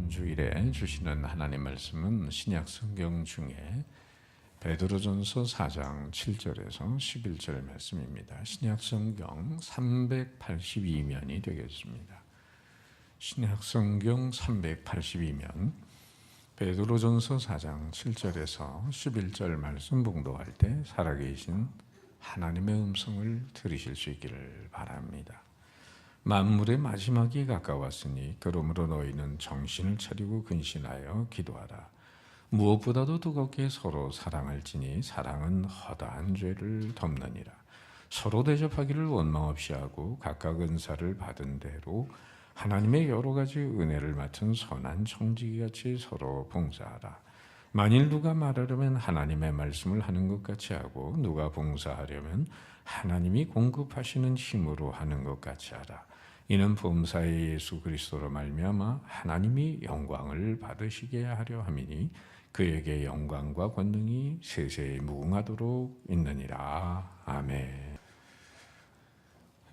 이번 주일에 주시는 하나님 말씀은 신약 성경 중에 베드로전서 4장 7절에서 11절 말씀입니다. 신약 성경 382면이 되겠습니다. 신약 성경 382면 베드로전서 4장 7절에서 11절 말씀 봉독할 때 살아계신 하나님의 음성을 들으실 수 있기를 바랍니다. 만물의 마지막이 가까웠으니 그러므로 너희는 정신을 차리고 근신하여 기도하라. 무엇보다도 뜨겁게 서로 사랑할지니 사랑은 허다한 죄를 덮느니라. 서로 대접하기를 원망 없이 하고 각각 은사를 받은 대로 하나님의 여러 가지 은혜를 맡은 선한 청지기같이 서로 봉사하라. 만일 누가 말하려면 하나님의 말씀을 하는 것 같이 하고 누가 봉사하려면 하나님이 공급하시는 힘으로 하는 것 같이 하라. 이는 범사의 예수 그리스도로 말미암아 하나님이 영광을 받으시게 하려 함이니 그에게 영광과 권능이 세세에 무궁하도록 있느니라. 아멘.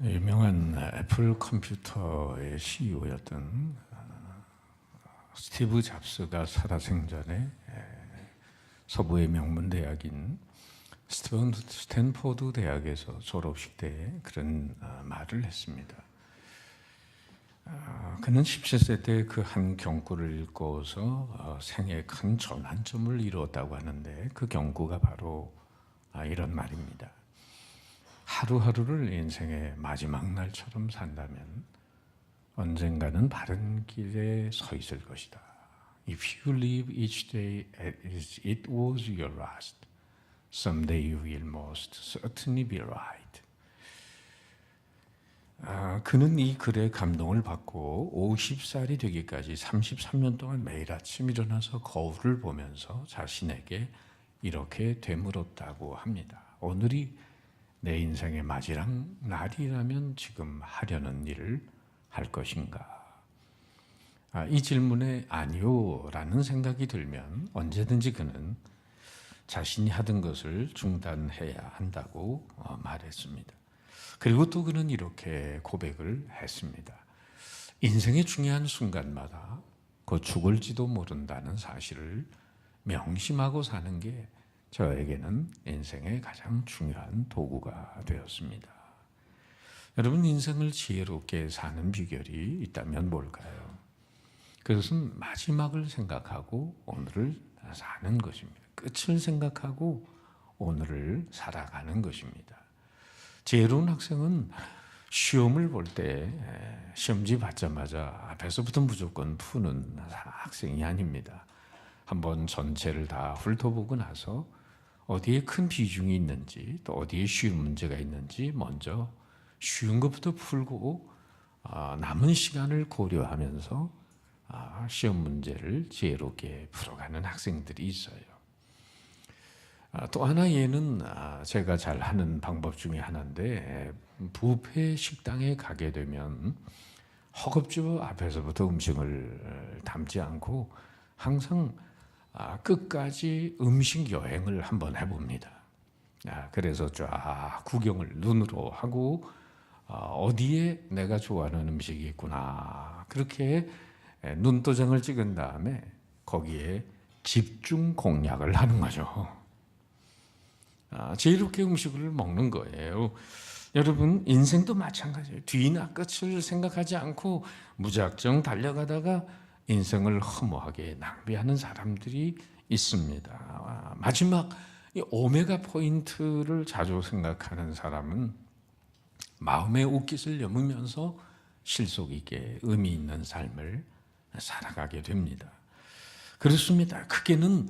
유명한 애플 컴퓨터의 CEO였던 스티브 잡스가 살아생전에 서부의 명문 대학인 스탠포드 대학에서 졸업식 때 그런 말을 했습니다. 그는 17세 때 그 한 경구를 읽고서 생애 큰 전환점을 이루었다고 하는데 그 경구가 바로 이런 말입니다. 하루하루를 인생의 마지막 날처럼 산다면 언젠가는 바른 길에 서 있을 것이다. If you live each day as it was your last, someday you will most certainly be right. 그는 이 글에 감동을 받고 50살이 되기까지 33년 동안 매일 아침 일어나서 거울을 보면서 자신에게 이렇게 되물었다고 합니다. 오늘이 내 인생의 마지막 날이라면 지금 하려는 일을 할 것인가? 이 질문에 아니요 라는 생각이 들면 언제든지 그는 자신이 하던 것을 중단해야 한다고 말했습니다. 그리고 또 그는 이렇게 고백을 했습니다. 인생의 중요한 순간마다 곧 죽을지도 모른다는 사실을 명심하고 사는 게 저에게는 인생의 가장 중요한 도구가 되었습니다. 여러분, 인생을 지혜롭게 사는 비결이 있다면 뭘까요? 그것은 마지막을 생각하고 오늘을 사는 것입니다. 끝을 생각하고 오늘을 살아가는 것입니다. 지혜로운 학생은 시험을 볼 때 시험지 받자마자 앞에서부터 무조건 푸는 학생이 아닙니다. 한번 전체를 다 훑어보고 나서 어디에 큰 비중이 있는지 또 어디에 쉬운 문제가 있는지 먼저 쉬운 것부터 풀고 남은 시간을 고려하면서 시험 문제를 지혜롭게 풀어가는 학생들이 있어요. 또 하나 예는 제가 잘 하는 방법 중에 하나인데 뷔페 식당에 가게 되면 허겁지겁 앞에서부터 음식을 담지 않고 항상 끝까지 음식 여행을 한번 해봅니다. 그래서 쫙 구경을 눈으로 하고 어디에 내가 좋아하는 음식이 있구나 그렇게 눈도장을 찍은 다음에 거기에 집중 공략을 하는 거죠. 지혜롭게 음식을 먹는 거예요. 여러분, 인생도 마찬가지예요. 뒤나 끝을 생각하지 않고 무작정 달려가다가 인생을 허무하게 낭비하는 사람들이 있습니다. 마지막 이 오메가 포인트를 자주 생각하는 사람은 마음의 옷깃을 여무면서 실속 있게 의미 있는 삶을 살아가게 됩니다. 그렇습니다. 크게는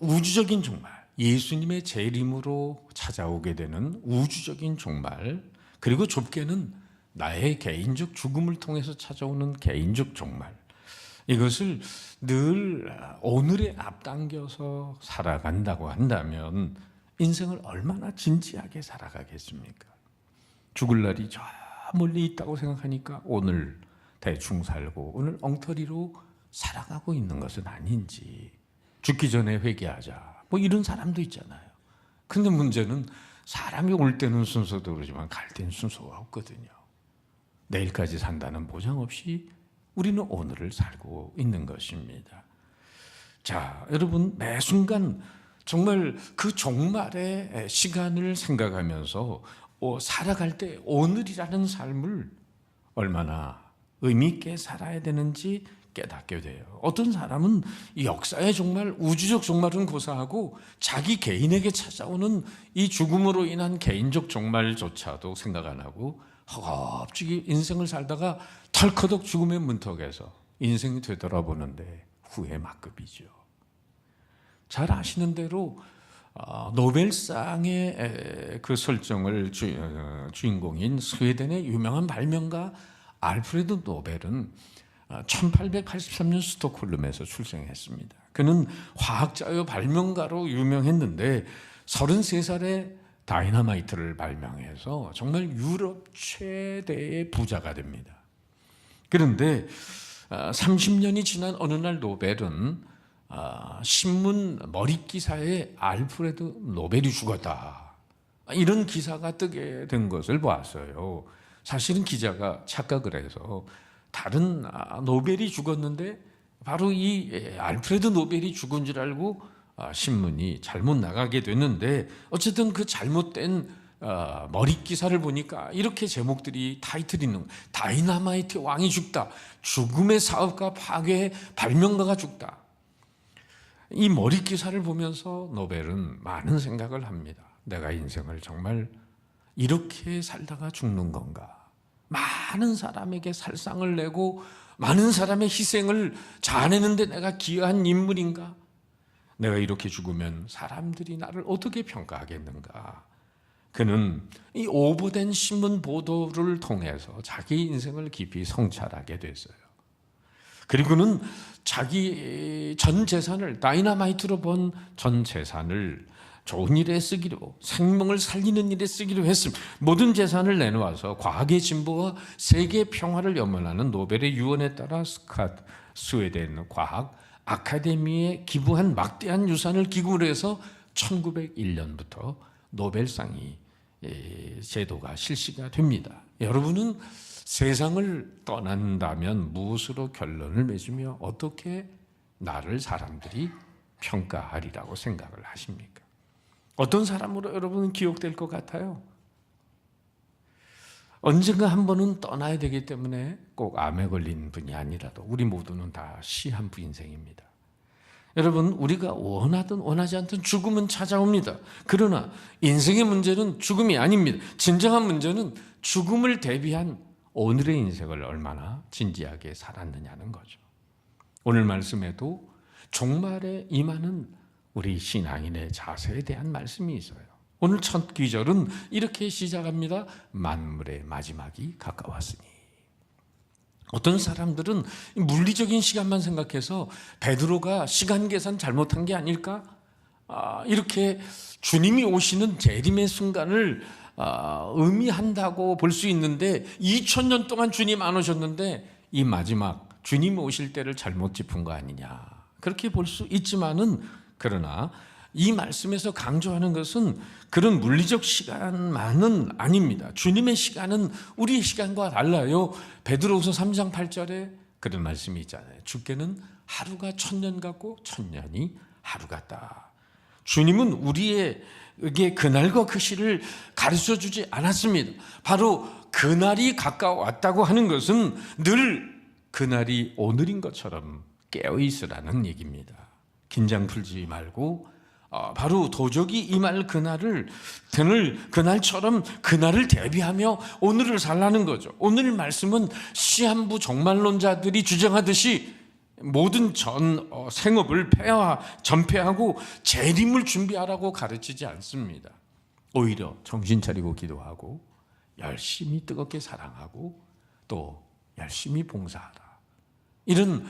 우주적인 종말, 예수님의 재림으로 찾아오게 되는 우주적인 종말, 그리고 좁게는 나의 개인적 죽음을 통해서 찾아오는 개인적 종말, 이것을 늘 오늘에 앞당겨서 살아간다고 한다면 인생을 얼마나 진지하게 살아가겠습니까? 죽을 날이 저 멀리 있다고 생각하니까 오늘 대충 살고 오늘 엉터리로 살아가고 있는 것은 아닌지, 죽기 전에 회개하자 뭐 이런 사람도 있잖아요. 근데 문제는 사람이 올 때는 순서도 그러지만 갈 때는 순서가 없거든요. 내일까지 산다는 보장 없이 우리는 오늘을 살고 있는 것입니다. 자, 여러분, 매 순간 정말 그 종말의 시간을 생각하면서 살아갈 때 오늘이라는 삶을 얼마나 의미 있게 살아야 되는지 깨닫게 돼요. 어떤 사람은 이 역사의 종말, 우주적 종말은 고사하고 자기 개인에게 찾아오는 이 죽음으로 인한 개인적 종말조차도 생각 안 하고 허겁지겁 인생을 살다가 털커덕 죽음의 문턱에서 인생이 되돌아보는데 후회 막급이죠. 잘 아시는 대로 노벨상의 그 설정을 주인공인 스웨덴의 유명한 발명가 알프레드 노벨은 1883년 스톡홀름에서 출생했습니다. 그는 화학자요 발명가로 유명했는데 33살에 다이너마이트를 발명해서 정말 유럽 최대의 부자가 됩니다. 그런데 30년이 지난 어느 날 노벨은 신문 머릿 기사에 알프레드 노벨이 죽었다, 이런 기사가 뜨게 된 것을 보았어요. 사실은 기자가 착각을 해서 다른 노벨이 죽었는데 바로 이 알프레드 노벨이 죽은 줄 알고 신문이 잘못 나가게 됐는데, 어쨌든 그 잘못된 머릿 기사를 보니까 이렇게 제목들이 타이틀이 있는 거예요. 다이너마이트 왕이 죽다, 죽음의 사업가 파괴, 발명가가 죽다. 이 머릿 기사를 보면서 노벨은 많은 생각을 합니다. 내가 인생을 정말 이렇게 살다가 죽는 건가? 많은 사람에게 살상을 내고 많은 사람의 희생을 자아내는데 내가 기여한 인물인가? 내가 이렇게 죽으면 사람들이 나를 어떻게 평가하겠는가? 그는 이 오보된 신문 보도를 통해서 자기 인생을 깊이 성찰하게 됐어요. 그리고는 자기 전 재산을, 다이너마이트로 번 전 재산을 좋은 일에 쓰기로, 생명을 살리는 일에 쓰기로 했습니다. 모든 재산을 내놓아서 과학의 진보와 세계 평화를 염원하는 노벨의 유언에 따라 스웨덴 과학 아카데미에 기부한 막대한 유산을 기금으로 해서 1901년부터 노벨상이 제도가 실시가 됩니다. 여러분은 세상을 떠난다면 무엇으로 결론을 맺으며 어떻게 나를 사람들이 평가하리라고 생각을 하십니까? 어떤 사람으로 여러분은 기억될 것 같아요? 언젠가 한 번은 떠나야 되기 때문에 꼭 암에 걸린 분이 아니라도 우리 모두는 다 시한부 인생입니다. 여러분, 우리가 원하든 원하지 않든 죽음은 찾아옵니다. 그러나 인생의 문제는 죽음이 아닙니다. 진정한 문제는 죽음을 대비한 오늘의 인생을 얼마나 진지하게 살았느냐는 거죠. 오늘 말씀에도 종말에 임하는 우리 신앙인의 자세에 대한 말씀이 있어요. 오늘 첫 귀절은 이렇게 시작합니다. 만물의 마지막이 가까웠으니. 어떤 사람들은 물리적인 시간만 생각해서 베드로가 시간 계산 잘못한 게 아닐까? 이렇게 주님이 오시는 재림의 순간을 의미한다고 볼 수 있는데 2000년 동안 주님 안 오셨는데 이 마지막 주님 오실 때를 잘못 짚은 거 아니냐, 그렇게 볼 수 있지만은, 그러나 이 말씀에서 강조하는 것은 그런 물리적 시간만은 아닙니다. 주님의 시간은 우리의 시간과 달라요. 베드로후서 3장 8절에 그런 말씀이 있잖아요. 주께는 하루가 1000년 같고 1000년이 하루 같다. 주님은 우리에게 그날과 그 시를 가르쳐 주지 않았습니다. 바로 그날이 가까웠다고 하는 것은 늘 그날이 오늘인 것처럼 깨어 있으라는 얘기입니다. 긴장 풀지 말고 바로 도적이 임할 그날처럼 그날을 대비하며 오늘을 살라는 거죠. 오늘 말씀은 시한부 종말론자들이 주장하듯이 모든 생업을 전폐하고 재림을 준비하라고 가르치지 않습니다. 오히려 정신 차리고 기도하고 열심히 뜨겁게 사랑하고 또 열심히 봉사하라. 이런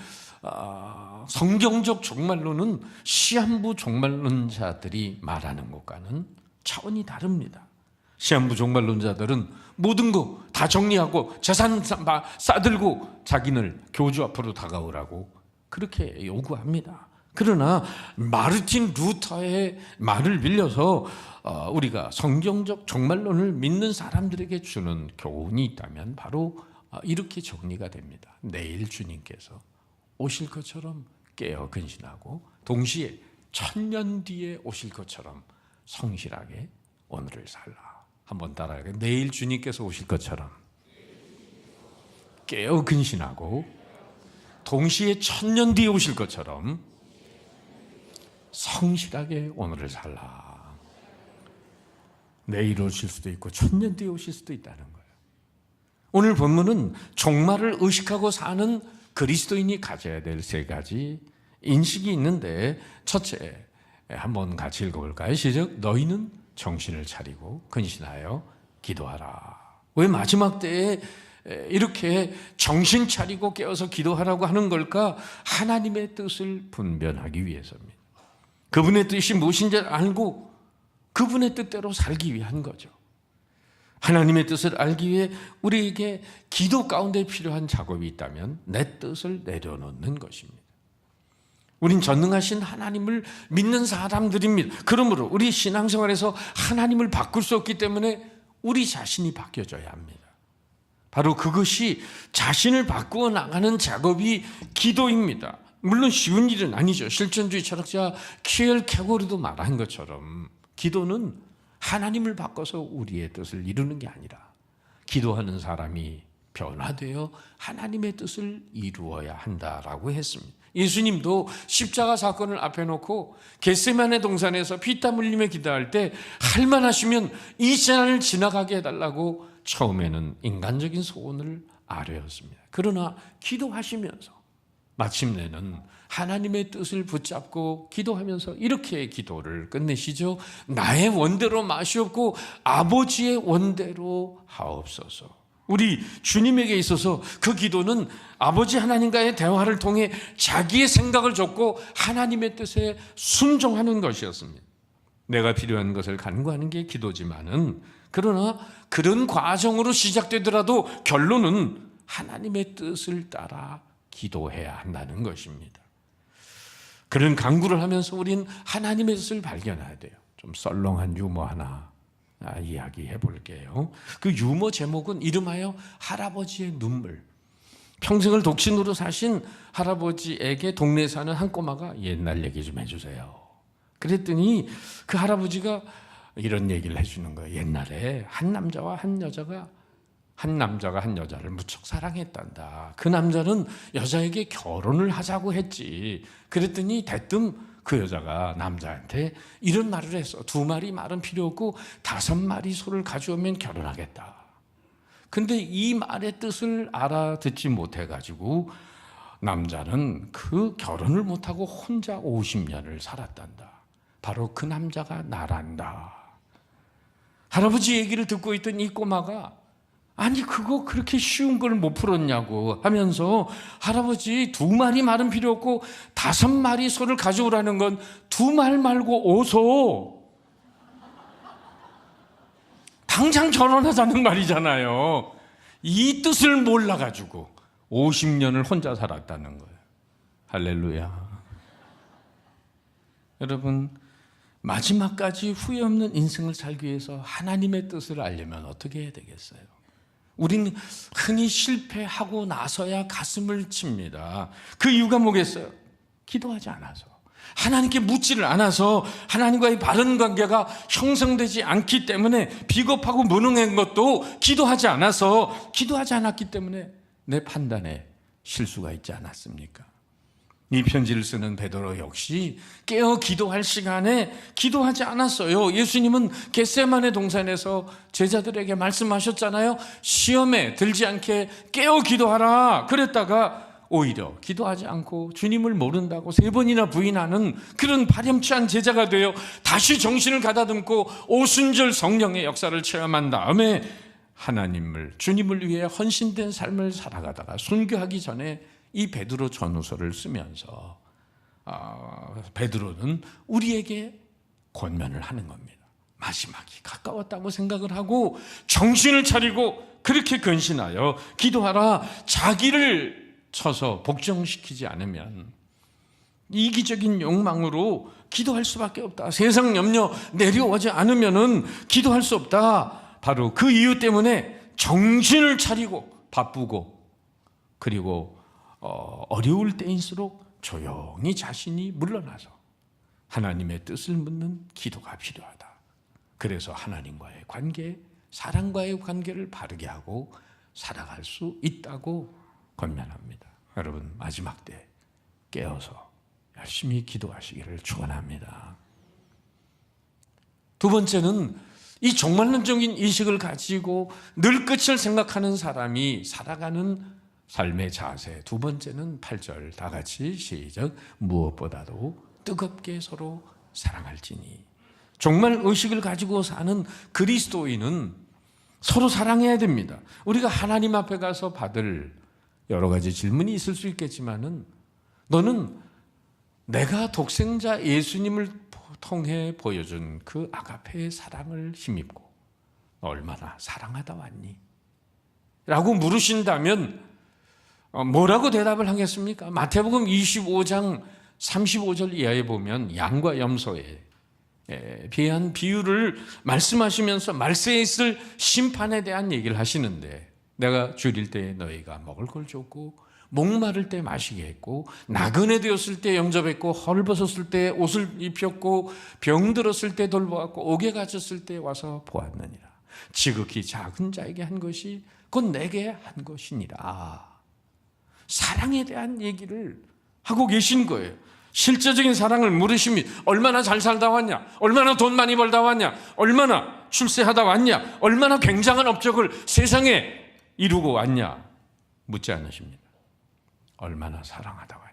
성경적 종말론은 시한부 종말론자들이 말하는 것과는 차원이 다릅니다. 시한부 종말론자들은 모든 거 다 정리하고 재산 싸들고 자기를 교주 앞으로 다가오라고 그렇게 요구합니다. 그러나 마르틴 루터의 말을 빌려서 우리가 성경적 종말론을 믿는 사람들에게 주는 교훈이 있다면 바로 이렇게 정리가 됩니다. 내일 주님께서 오실 것처럼 깨어 근신하고 동시에 1000년 뒤에 오실 것처럼 성실하게 오늘을 살라. 한번 따라해요. 내일 주님께서 오실 것처럼 깨어 근신하고 동시에 1000년 뒤에 오실 것처럼 성실하게 오늘을 살라. 내일 오실 수도 있고 1000년 뒤에 오실 수도 있다는 거예요. 오늘 본문은 종말을 의식하고 사는 그리스도인이 가져야 될 3가지 인식이 있는데, 첫째, 한번 같이 읽어볼까요? 시작. 너희는 정신을 차리고 근신하여 기도하라. 왜 마지막 때에 이렇게 정신 차리고 깨어서 기도하라고 하는 걸까? 하나님의 뜻을 분별하기 위해서입니다. 그분의 뜻이 무엇인지 알고 그분의 뜻대로 살기 위한 거죠. 하나님의 뜻을 알기 위해 우리에게 기도 가운데 필요한 작업이 있다면 내 뜻을 내려놓는 것입니다. 우린 전능하신 하나님을 믿는 사람들입니다. 그러므로 우리 신앙생활에서 하나님을 바꿀 수 없기 때문에 우리 자신이 바뀌어져야 합니다. 바로 그것이 자신을 바꾸어 나가는 작업이 기도입니다. 물론 쉬운 일은 아니죠. 실존주의 철학자 키엘 케고르도 말한 것처럼 기도는 하나님을 바꿔서 우리의 뜻을 이루는 게 아니라 기도하는 사람이 변화되어 하나님의 뜻을 이루어야 한다라고 했습니다. 예수님도 십자가 사건을 앞에 놓고 겟세마네 동산에서 피땀 흘리며 기도할 때 할만하시면 이 시간을 지나가게 해달라고 처음에는 인간적인 소원을 아뢰었습니다. 그러나 기도하시면서 마침내는 하나님의 뜻을 붙잡고 기도하면서 이렇게 기도를 끝내시죠. 나의 원대로 마시옵고 아버지의 원대로 하옵소서. 우리 주님에게 있어서 그 기도는 아버지 하나님과의 대화를 통해 자기의 생각을 줬고 하나님의 뜻에 순종하는 것이었습니다. 내가 필요한 것을 간구하는 게 기도지만은, 그러나 그런 과정으로 시작되더라도 결론은 하나님의 뜻을 따라 기도해야 한다는 것입니다. 그런 간구를 하면서 우린 하나님의 뜻을 발견해야 돼요. 좀 썰렁한 유머 하나 이야기해 볼게요. 그 유머 제목은 이름하여 할아버지의 눈물. 평생을 독신으로 사신 할아버지에게 동네에 사는 한 꼬마가 옛날 얘기 좀 해주세요. 그랬더니 그 할아버지가 이런 얘기를 해주는 거예요. 옛날에 한 남자가 한 여자를 무척 사랑했단다. 그 남자는 여자에게 결혼을 하자고 했지. 그랬더니 대뜸 그 여자가 남자한테 이런 말을 했어. 2마리 말은 필요 없고 5마리 소를 가져오면 결혼하겠다. 근데 이 말의 뜻을 알아듣지 못해가지고 남자는 그 결혼을 못하고 혼자 50년을 살았단다. 바로 그 남자가 나란다. 할아버지 얘기를 듣고 있던 이 꼬마가 아니 그거 그렇게 쉬운 걸 못 풀었냐고 하면서 할아버지 2마리 말은 필요 없고 5마리 소를 가져오라는 건 2말 말고 5소. 당장 결혼하자는 말이잖아요. 이 뜻을 몰라가지고 50년을 혼자 살았다는 거예요. 할렐루야. 여러분, 마지막까지 후회 없는 인생을 살기 위해서 하나님의 뜻을 알려면 어떻게 해야 되겠어요? 우리는 흔히 실패하고 나서야 가슴을 칩니다. 그 이유가 뭐겠어요? 기도하지 않아서, 하나님께 묻지를 않아서, 하나님과의 바른 관계가 형성되지 않기 때문에, 비겁하고 무능한 것도 기도하지 않았기 때문에 내 판단에 실수가 있지 않았습니까? 이 편지를 쓰는 베드로 역시 깨어 기도할 시간에 기도하지 않았어요. 예수님은 겟세마네 동산에서 제자들에게 말씀하셨잖아요. 시험에 들지 않게 깨어 기도하라. 그랬다가 오히려 기도하지 않고 주님을 모른다고 3번이나 부인하는 그런 파렴치한 제자가 되어 다시 정신을 가다듬고 오순절 성령의 역사를 체험한 다음에 하나님을, 주님을 위해 헌신된 삶을 살아가다가 순교하기 전에 이 베드로 전후서를 쓰면서 베드로는 우리에게 권면을 하는 겁니다. 마지막이 가까웠다고 생각을 하고 정신을 차리고 그렇게 근신하여 기도하라. 자기를 쳐서 복종시키지 않으면 이기적인 욕망으로 기도할 수밖에 없다. 세상 염려 내려오지 않으면 기도할 수 없다. 바로 그 이유 때문에 정신을 차리고 바쁘고 그리고 어려울 때일수록 조용히 자신이 물러나서 하나님의 뜻을 묻는 기도가 필요하다. 그래서 하나님과의 관계, 사랑과의 관계를 바르게 하고 살아갈 수 있다고 권면합니다. 여러분, 마지막 때 깨어서 열심히 기도하시기를 축원합니다. 두 번째는 이 종말론적인 인식을 가지고 늘 끝을 생각하는 사람이 살아가는 삶의 자세. 두 번째는 8절 다 같이 시작. 무엇보다도 뜨겁게 서로 사랑할지니. 종말 의식을 가지고 사는 그리스도인은 서로 사랑해야 됩니다. 우리가 하나님 앞에 가서 받을 여러 가지 질문이 있을 수 있겠지만은 너는 내가 독생자 예수님을 통해 보여준 그 아가페의 사랑을 힘입고 얼마나 사랑하다 왔니? 라고 물으신다면 뭐라고 대답을 하겠습니까? 마태복음 25장 35절 이하에 보면 양과 염소에 비한 비유를 말씀하시면서 말세에 있을 심판에 대한 얘기를 하시는데, 내가 줄일 때 너희가 먹을 걸 줬고 목마를 때 마시게 했고 나그네 되었을 때 영접했고 헐벗었을 때 옷을 입혔고 병들었을 때 돌보았고 옥에 갇혔을 때 와서 보았느니라. 지극히 작은 자에게 한 것이 곧 내게 한 것이니라. 사랑에 대한 얘기를 하고 계신 거예요. 실제적인 사랑을 물으십니다. 얼마나 잘 살다 왔냐? 얼마나 돈 많이 벌다 왔냐? 얼마나 출세하다 왔냐? 얼마나 굉장한 업적을 세상에 이루고 왔냐? 묻지 않으십니다. 얼마나 사랑하다 왔냐?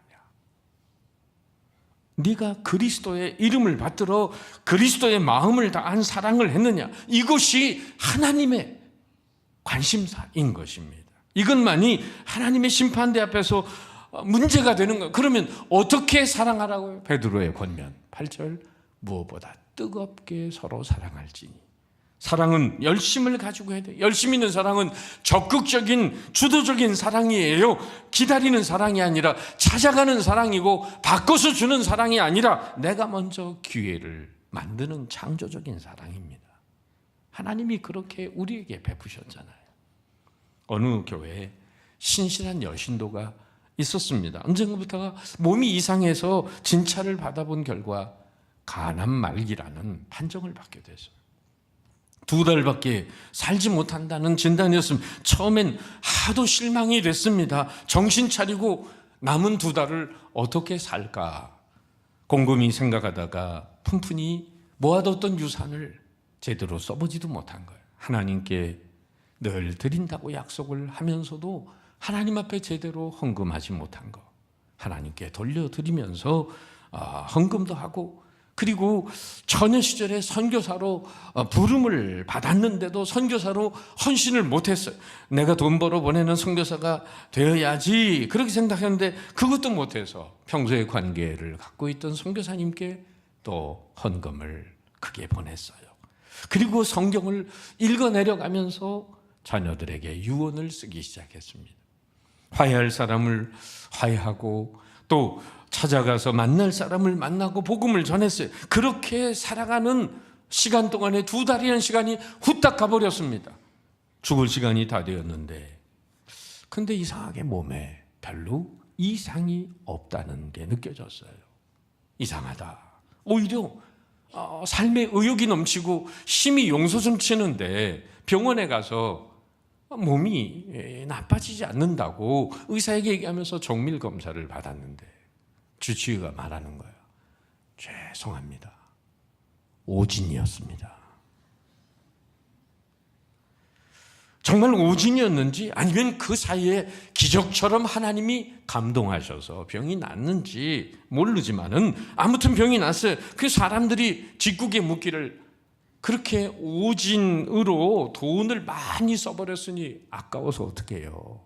네가 그리스도의 이름을 받들어 그리스도의 마음을 다한 사랑을 했느냐? 이것이 하나님의 관심사인 것입니다. 이것만이 하나님의 심판대 앞에서 문제가 되는 거예요. 그러면 어떻게 사랑하라고요? 베드로의 권면 8절 무엇보다 뜨겁게 서로 사랑할지니. 사랑은 열심을 가지고 해야 돼요. 열심 있는 사랑은 적극적인 주도적인 사랑이에요. 기다리는 사랑이 아니라 찾아가는 사랑이고 바꿔서 주는 사랑이 아니라 내가 먼저 기회를 만드는 창조적인 사랑입니다. 하나님이 그렇게 우리에게 베푸셨잖아요. 어느 교회에 신실한 여신도가 있었습니다. 언젠가부터가 몸이 이상해서 진찰을 받아본 결과 간암 말기라는 판정을 받게 됐어요. 2달밖에 살지 못한다는 진단이었습니다. 처음엔 하도 실망이 됐습니다. 정신 차리고 남은 2달을 어떻게 살까 곰곰이 생각하다가 푼푼히 모아뒀던 유산을 제대로 써보지도 못한 거예요. 하나님께 늘 드린다고 약속을 하면서도 하나님 앞에 제대로 헌금하지 못한 거 하나님께 돌려드리면서 헌금도 하고, 그리고 처녀 시절에 선교사로 부름을 받았는데도 선교사로 헌신을 못했어요. 내가 돈 벌어 보내는 선교사가 되어야지 그렇게 생각했는데 그것도 못해서 평소에 관계를 갖고 있던 선교사님께 또 헌금을 크게 보냈어요. 그리고 성경을 읽어내려가면서 자녀들에게 유언을 쓰기 시작했습니다. 화해할 사람을 화해하고 또 찾아가서 만날 사람을 만나고 복음을 전했어요. 그렇게 살아가는 시간 동안에 2달이라는 시간이 후딱 가버렸습니다. 죽을 시간이 다 되었는데, 근데 이상하게 몸에 별로 이상이 없다는 게 느껴졌어요. 이상하다. 오히려 삶의 의욕이 넘치고 힘이 용솟음치는데 병원에 가서 몸이 나빠지지 않는다고 의사에게 얘기하면서 정밀 검사를 받았는데 주치의가 말하는 거예요. 죄송합니다. 오진이었습니다. 정말 오진이었는지 아니면 그 사이에 기적처럼 하나님이 감동하셔서 병이 낫는지 모르지만은 아무튼 병이 났어요. 그 사람들이 직국에 묻기를 그렇게 오진으로 돈을 많이 써버렸으니 아까워서 어떻게 해요?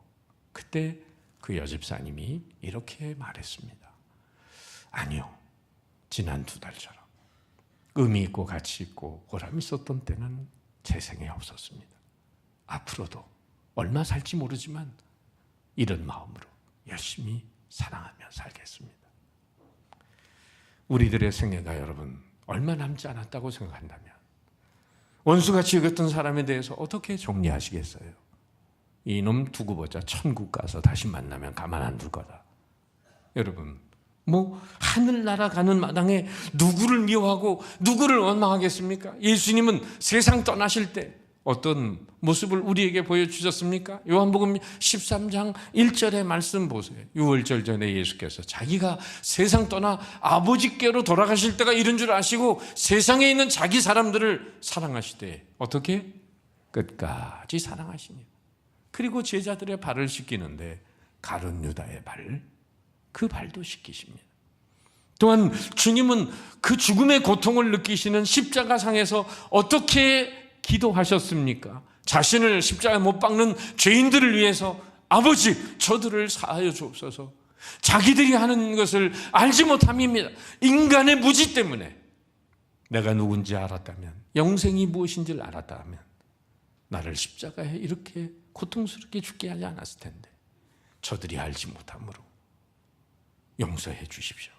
그때 그 여집사님이 이렇게 말했습니다. 아니요, 지난 2달처럼 의미 있고 가치 있고 보람 있었던 때는 제 생에 없었습니다. 앞으로도 얼마 살지 모르지만 이런 마음으로 열심히 사랑하며 살겠습니다. 우리들의 생애가 여러분 얼마 남지 않았다고 생각한다면 원수같이 여겼던 사람에 대해서 어떻게 정리하시겠어요? 이놈 두고 보자. 천국 가서 다시 만나면 가만 안 둘 거다. 여러분, 하늘나라 가는 마당에 누구를 미워하고 누구를 원망하겠습니까? 예수님은 세상 떠나실 때 어떤 모습을 우리에게 보여주셨습니까? 요한복음 13장 1절의 말씀 보세요. 유월절 전에 예수께서 자기가 세상 떠나 아버지께로 돌아가실 때가 이런 줄 아시고 세상에 있는 자기 사람들을 사랑하시되 어떻게? 끝까지 사랑하시니. 그리고 제자들의 발을 씻기는데 가룟 유다의 발, 그 발도 씻기십니다. 또한 주님은 그 죽음의 고통을 느끼시는 십자가상에서 어떻게 기도하셨습니까? 자신을 십자가에 못 박는 죄인들을 위해서 아버지 저들을 사하여 주옵소서. 자기들이 하는 것을 알지 못함입니다. 인간의 무지 때문에 내가 누군지 알았다면, 영생이 무엇인지를 알았다면 나를 십자가에 이렇게 고통스럽게 죽게 하지 않았을 텐데 저들이 알지 못함으로 용서해 주십시오.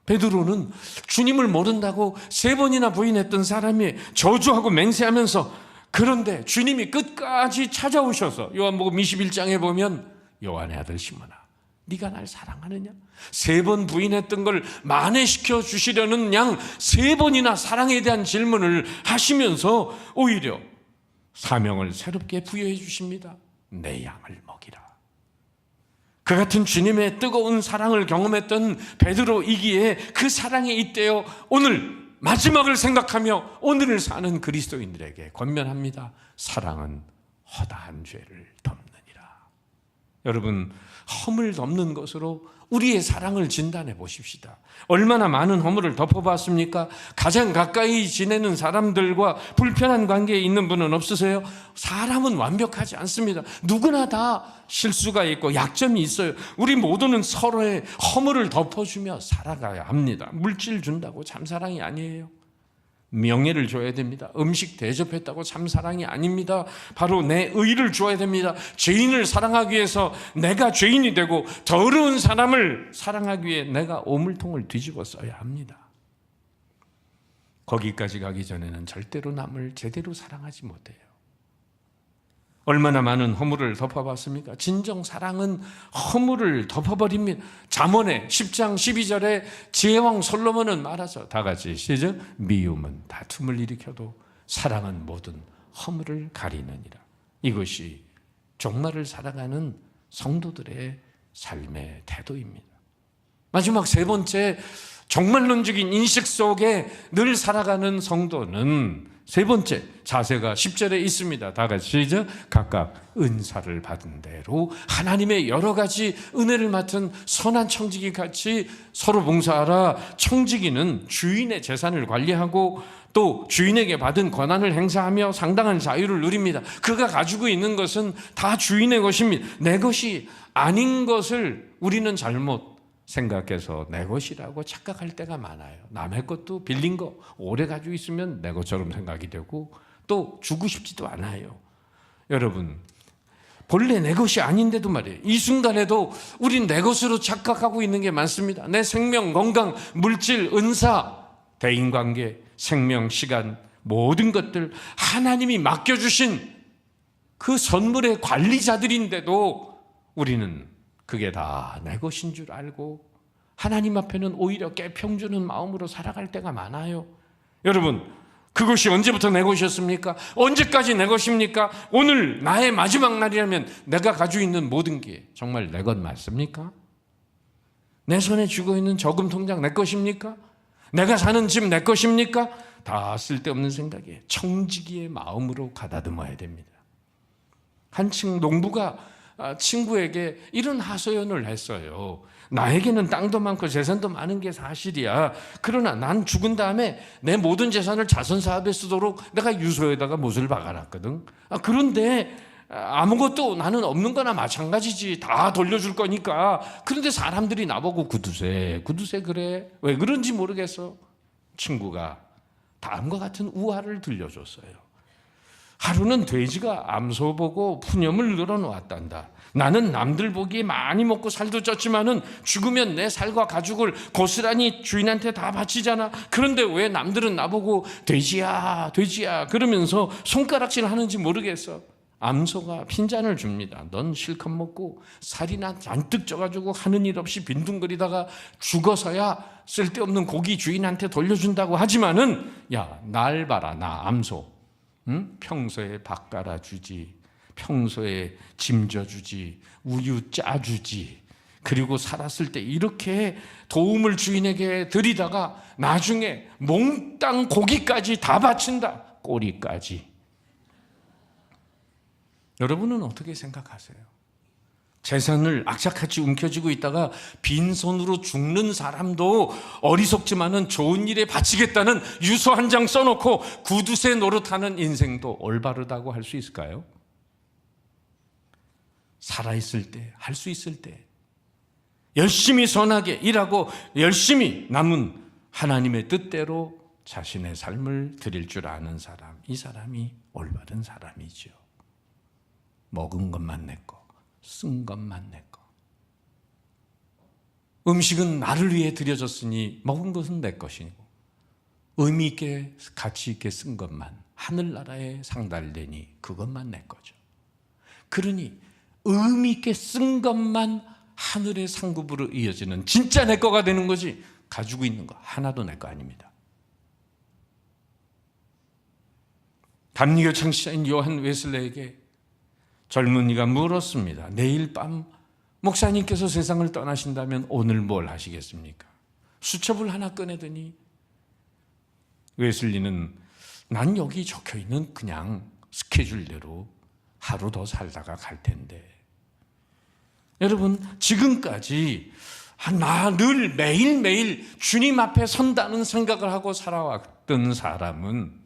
베드로는 주님을 모른다고 3번이나 부인했던 사람이 저주하고 맹세하면서, 그런데 주님이 끝까지 찾아오셔서 요한복음 21장에 보면 요한의 아들 시몬아, 네가 날 사랑하느냐? 3번 부인했던 걸 만회시켜 주시려는 양 3번이나 사랑에 대한 질문을 하시면서 오히려 사명을 새롭게 부여해 주십니다. 내 양을 먹이라. 그 같은 주님의 뜨거운 사랑을 경험했던 베드로이기에 그 사랑에 잇대어 오늘 마지막을 생각하며 오늘을 사는 그리스도인들에게 권면합니다. 사랑은 허다한 죄를 덮느니라. 여러분, 허물 덮는 것으로 우리의 사랑을 진단해 보십시다. 얼마나 많은 허물을 덮어봤습니까? 가장 가까이 지내는 사람들과 불편한 관계에 있는 분은 없으세요? 사람은 완벽하지 않습니다. 누구나 다 실수가 있고 약점이 있어요. 우리 모두는 서로의 허물을 덮어주며 살아가야 합니다. 물질 준다고 참사랑이 아니에요. 명예를 줘야 됩니다. 음식 대접했다고 참사랑이 아닙니다. 바로 내 의를 줘야 됩니다. 죄인을 사랑하기 위해서 내가 죄인이 되고 더러운 사람을 사랑하기 위해 내가 오물통을 뒤집어 써야 합니다. 거기까지 가기 전에는 절대로 남을 제대로 사랑하지 못해요. 얼마나 많은 허물을 덮어봤습니까? 진정 사랑은 허물을 덮어버립니다. 잠언의 10장 12절에 지혜왕 솔로몬은 말하죠. 다 같이 시작. 미움은 다툼을 일으켜도 사랑은 모든 허물을 가리느니라. 이것이 종말을 살아가는 성도들의 삶의 태도입니다. 마지막 3번째, 종말론적인 인식 속에 늘 살아가는 성도는 3번째 자세가 10절에 있습니다. 다 같이 시작. 각각 은사를 받은 대로 하나님의 여러 가지 은혜를 맡은 선한 청지기 같이 서로 봉사하라. 청지기는 주인의 재산을 관리하고 또 주인에게 받은 권한을 행사하며 상당한 자유를 누립니다. 그가 가지고 있는 것은 다 주인의 것입니다. 내 것이 아닌 것을 우리는 잘못 생각해서 내 것이라고 착각할 때가 많아요. 남의 것도 빌린 거 오래 가지고 있으면 내 것처럼 생각이 되고 또 주고 싶지도 않아요. 여러분, 본래 내 것이 아닌데도 말이에요. 이 순간에도 우린 내 것으로 착각하고 있는 게 많습니다. 내 생명, 건강, 물질, 은사, 대인관계, 생명, 시간, 모든 것들 하나님이 맡겨주신 그 선물의 관리자들인데도 우리는 그게 다 내 것인 줄 알고 하나님 앞에는 오히려 깨평주는 마음으로 살아갈 때가 많아요. 여러분, 그것이 언제부터 내 것이었습니까? 언제까지 내 것입니까? 오늘 나의 마지막 날이라면 내가 가지고 있는 모든 게 정말 내 것 맞습니까? 내 손에 쥐고 있는 저금 통장 내 것입니까? 내가 사는 집 내 것입니까? 다 쓸데없는 생각이에요. 청지기의 마음으로 가다듬어야 됩니다. 한층 농부가 친구에게 이런 하소연을 했어요. 나에게는 땅도 많고 재산도 많은 게 사실이야. 그러나 난 죽은 다음에 내 모든 재산을 자선사업에 쓰도록 내가 유서에다가 못을 박아놨거든. 그런데 아무것도 나는 없는 거나 마찬가지지. 다 돌려줄 거니까. 그런데 사람들이 나보고 구두쇠 그래. 왜 그런지 모르겠어. 친구가 다음과 같은 우화를 들려줬어요. 하루는 돼지가 암소 보고 푸념을 늘어놓았단다. 나는 남들 보기에 많이 먹고 살도 쪘지만은 죽으면 내 살과 가죽을 고스란히 주인한테 다 바치잖아. 그런데 왜 남들은 나보고 돼지야 그러면서 손가락질 하는지 모르겠어. 암소가 핀잔을 줍니다. 넌 실컷 먹고 살이나 잔뜩 쪄가지고 하는 일 없이 빈둥거리다가 죽어서야 쓸데없는 고기 주인한테 돌려준다고 하지만은 야, 날 봐라, 나 암소. 응? 평소에 밥 깔아주지, 평소에 짐 져주지, 우유 짜주지, 그리고 살았을 때 이렇게 도움을 주인에게 드리다가 나중에 몽땅 고기까지 다 바친다. 꼬리까지. 여러분은 어떻게 생각하세요? 재산을 악착같이 움켜쥐고 있다가 빈손으로 죽는 사람도 어리석지만은 좋은 일에 바치겠다는 유서 한 장 써놓고 구두쇠 노릇하는 인생도 올바르다고 할 수 있을까요? 살아있을 때, 할 수 있을 때 열심히 선하게 일하고 열심히 남은 하나님의 뜻대로 자신의 삶을 드릴 줄 아는 사람, 이 사람이 올바른 사람이죠. 먹은 것만 내 거, 쓴 것만 내 거. 음식은 나를 위해 드려졌으니 먹은 것은 내 것이고 의미 있게 가치 있게 쓴 것만 하늘나라에 상달되니 그것만 내 거죠. 그러니 의미 있게 쓴 것만 하늘의 상급으로 이어지는 진짜 내 거가 되는 거지 가지고 있는 거 하나도 내 거 아닙니다. 감리교 창시자인 요한 웨슬레에게 젊은이가 물었습니다. 내일 밤 목사님께서 세상을 떠나신다면 오늘 뭘 하시겠습니까? 수첩을 하나 꺼내더니 웨슬리는 난 여기 적혀있는 그냥 스케줄대로 하루 더 살다가 갈 텐데. 여러분, 지금까지 나 늘 매일매일 주님 앞에 선다는 생각을 하고 살아왔던 사람은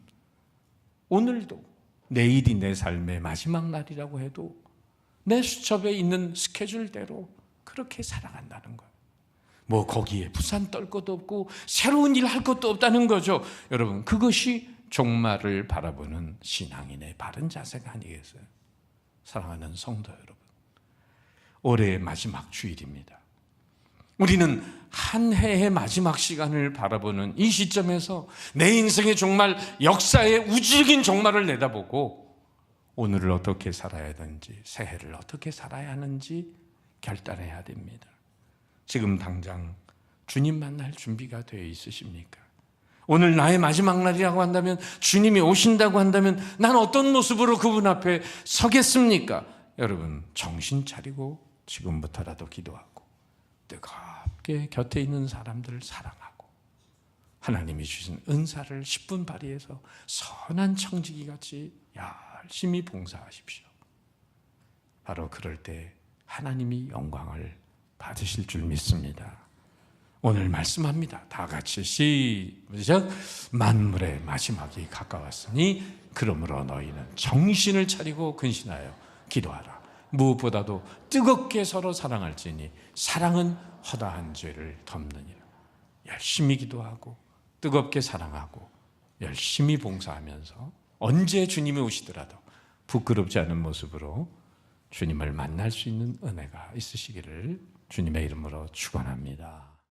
오늘도 내일이 내 삶의 마지막 날이라고 해도 내 수첩에 있는 스케줄대로 그렇게 살아간다는 거예요. 뭐 거기에 부산 떨 것도 없고 새로운 일 할 것도 없다는 거죠. 여러분, 그것이 종말을 바라보는 신앙인의 바른 자세가 아니겠어요? 사랑하는 성도 여러분, 올해의 마지막 주일입니다. 우리는 한 해의 마지막 시간을 바라보는 이 시점에서 내 인생의 정말 역사의 우주적인 종말을 내다보고 오늘을 어떻게 살아야 하는지, 새해를 어떻게 살아야 하는지 결단해야 됩니다. 지금 당장 주님 만날 준비가 되어 있으십니까? 오늘 나의 마지막 날이라고 한다면, 주님이 오신다고 한다면 난 어떤 모습으로 그분 앞에 서겠습니까? 여러분, 정신 차리고 지금부터라도 기도하고 뜨겁게 곁에 있는 사람들을 사랑하고 하나님이 주신 은사를 10분 발휘해서 선한 청지기같이 열심히 봉사하십시오. 바로 그럴 때 하나님이 영광을 받으실 줄 믿습니다. 오늘 말씀합니다. 다 같이 시작. 만물의 마지막이 가까웠으니 그러므로 너희는 정신을 차리고 근신하여 기도하라. 무엇보다도 뜨겁게 서로 사랑할지니 사랑은 허다한 죄를 덮느니라. 열심히 기도하고 뜨겁게 사랑하고 열심히 봉사하면서 언제 주님이 오시더라도 부끄럽지 않은 모습으로 주님을 만날 수 있는 은혜가 있으시기를 주님의 이름으로 축원합니다.